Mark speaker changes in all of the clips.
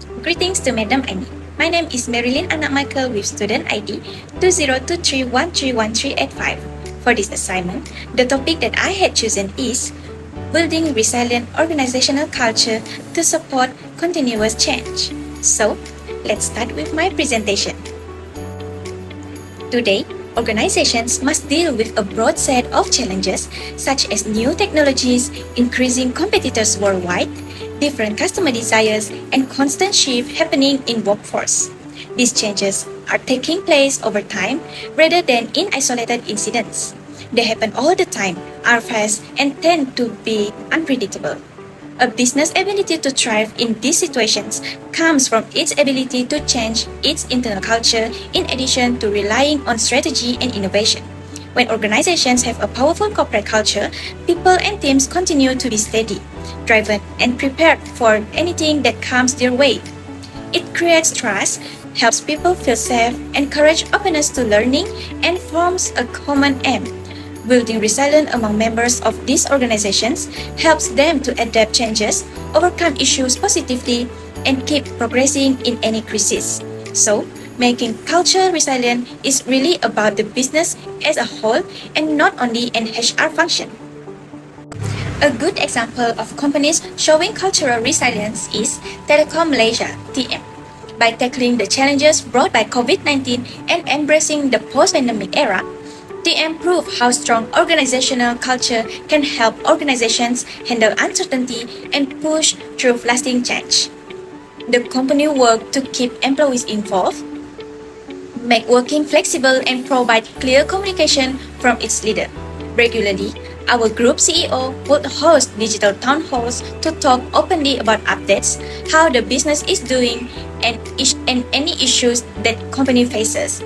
Speaker 1: Greetings to Madam Annie. My name is Maryline Anak Michael with student ID 2023131385. For this assignment, the topic that I had chosen is building resilient organizational culture to support continuous change. So, let's start with my presentation. Today, organizations must deal with a broad set of challenges such as new technologies, increasing competitors worldwide, different customer desires, and constant shift happening in workforce. These changes are taking place over time rather than in isolated incidents. They happen all the time, are fast, and tend to be unpredictable. A business ability to thrive in these situations comes from its ability to change its internal culture in addition to relying on strategy and innovation. When organizations have a powerful corporate culture, people and teams continue to be steady, driven, and prepared for anything that comes their way. It creates trust, helps people feel safe, encourages openness to learning, and forms a common aim. Building resilience among members of these organizations helps them to adapt changes, overcome issues positively, and keep progressing in any crisis. So, making culture resilient is really about the business as a whole and not only an HR function. A good example of companies showing cultural resilience is Telekom Malaysia, TM. By tackling the challenges brought by COVID-19 and embracing the post-pandemic era, TM proved how strong organizational culture can help organizations handle uncertainty and push through lasting change. The company worked to keep employees involved, make working flexible, and provide clear communication from its leader. Regularly, our group CEO would host digital town halls to talk openly about updates, how the business is doing, and any issues that company faces.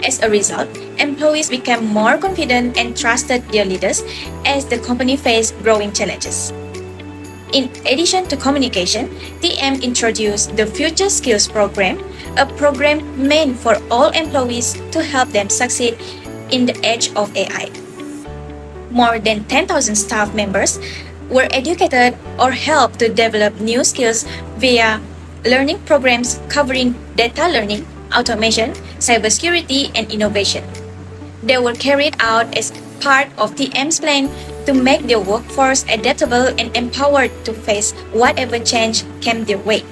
Speaker 1: As a result, employees became more confident and trusted their leaders as the company faced growing challenges. In addition to communication, TM introduced the Future Skills Program, a program meant for all employees to help them succeed in the age of AI. More than 10,000 staff members were educated or helped to develop new skills via learning programs covering data learning, automation, cybersecurity, and innovation. They were carried out as part of TM's plan to make their workforce adaptable and empowered to face whatever change came their way.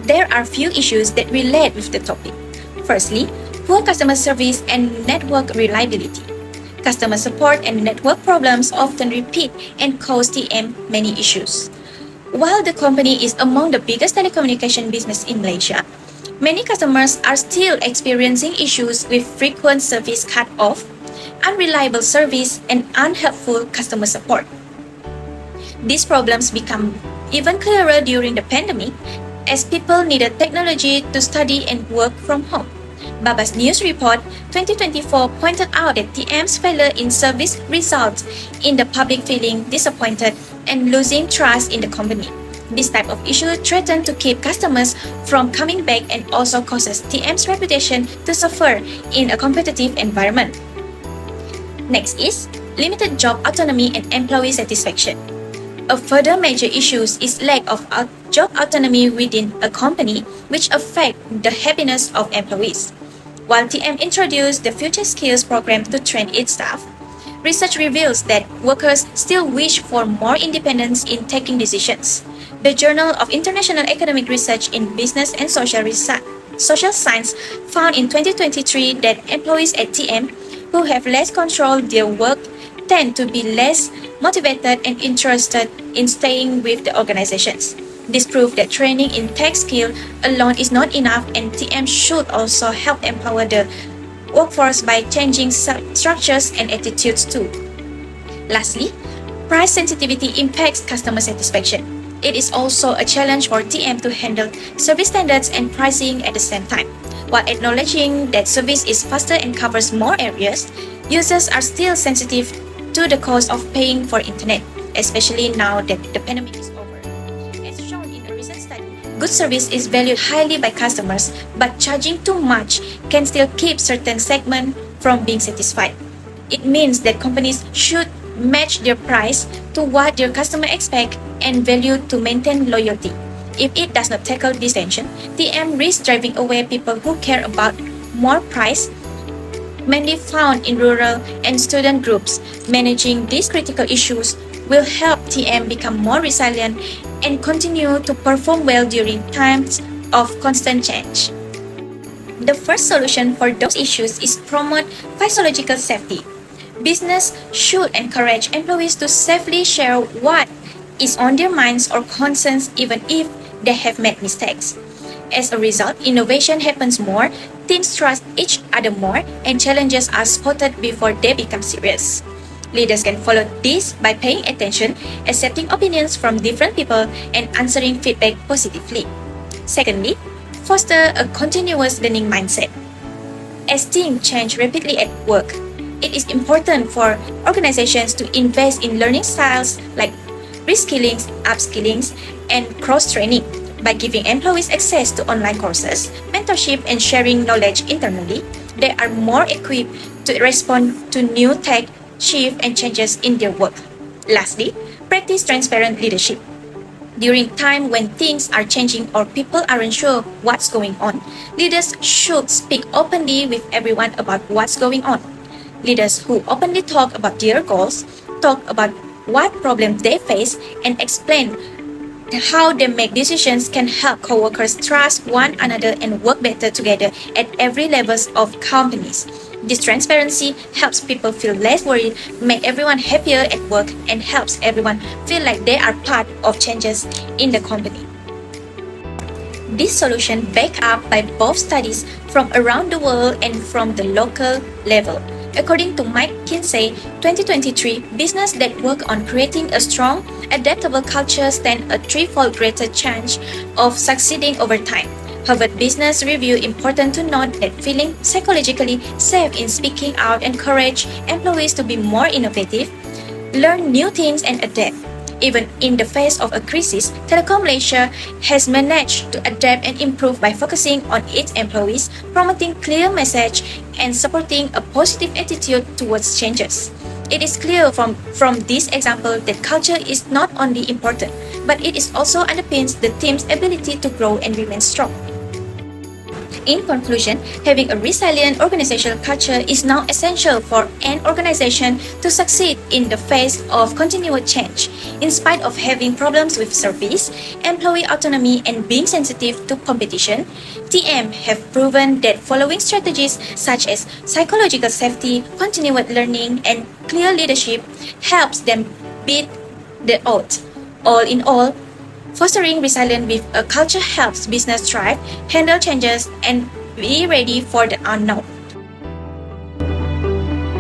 Speaker 1: There are few issues that relate with the topic. Firstly, poor customer service and network reliability. Customer support and network problems often repeat and cause TM many issues. While the company is among the biggest telecommunication business in Malaysia, many customers are still experiencing issues with frequent service cut-off, unreliable service, and unhelpful customer support. These problems become even clearer during the pandemic as people needed technology to study and work from home. Baba's News Report 2024 pointed out that TM's failure in service results in the public feeling disappointed and losing trust in the company. This type of issue threatens to keep customers from coming back and also causes TM's reputation to suffer in a competitive environment. Next is limited job autonomy and employee satisfaction. A further major issue is lack of job autonomy within a company, which affects the happiness of employees. While TM introduced the Future Skills Program to train its staff, research reveals that workers still wish for more independence in taking decisions. The Journal of International Economic Research in Business and Social Science found in 2023 that employees at TM who have less control their work tend to be less motivated and interested in staying with the organizations. This proves that training in tech skill alone is not enough, and TM should also help empower the workforce by changing structures and attitudes too. Lastly, price sensitivity impacts customer satisfaction. It is also a challenge for TM to handle service standards and pricing at the same time. While acknowledging that service is faster and covers more areas, users are still sensitive to the cost of paying for internet, especially now that the pandemic is over. As shown in a recent study, good service is valued highly by customers, but charging too much can still keep certain segments from being satisfied. It means that companies should match their price to what their customers expect and value to maintain loyalty. If it does not tackle this tension, TM risks driving away people who care about more price, mainly found in rural and student groups. Managing these critical issues will help TM become more resilient and continue to perform well during times of constant change. The first solution for those issues is promote physiological safety. Business should encourage employees to safely share what is on their minds or concerns even if they have made mistakes. As a result, innovation happens more, teams trust each other more, and challenges are spotted before they become serious. Leaders can follow this by paying attention, accepting opinions from different people, and answering feedback positively. Secondly, foster a continuous learning mindset. As things change rapidly at work, it is important for organizations to invest in learning styles like reskilling, upskilling, and cross-training. By giving employees access to online courses, mentorship, and sharing knowledge internally, they are more equipped to respond to new tech, shifts, and changes in their work. Lastly, practice transparent leadership. During time when things are changing or people aren't sure what's going on, leaders should speak openly with everyone about what's going on. Leaders who openly talk about their goals, talk about what problems they face, and explain how they make decisions can help coworkers trust one another and work better together at every levels of companies. This transparency helps people feel less worried, make everyone happier at work, and helps everyone feel like they are part of changes in the company. This solution backed up by both studies from around the world and from the local level. According to McKinsey 2023, businesses that work on creating a strong, adaptable culture stand a threefold greater chance of succeeding over time. Harvard Business Review important to note that feeling psychologically safe in speaking out encourage employees to be more innovative, learn new things, and adapt. Even in the face of a crisis, Telecom Malaysia has managed to adapt and improve by focusing on its employees, promoting clear message, and supporting a positive attitude towards changes. It is clear from this example that culture is not only important, but it is also underpins the team's ability to grow and remain strong. In conclusion, having a resilient organizational culture is now essential for an organization to succeed in the face of continued change. In spite of having problems with service, employee autonomy, and being sensitive to competition, TM have proven that following strategies such as psychological safety, continued learning, and clear leadership helps them beat the odds. All in all, fostering resilience with a culture helps business thrive, handle changes, and be ready for the unknown.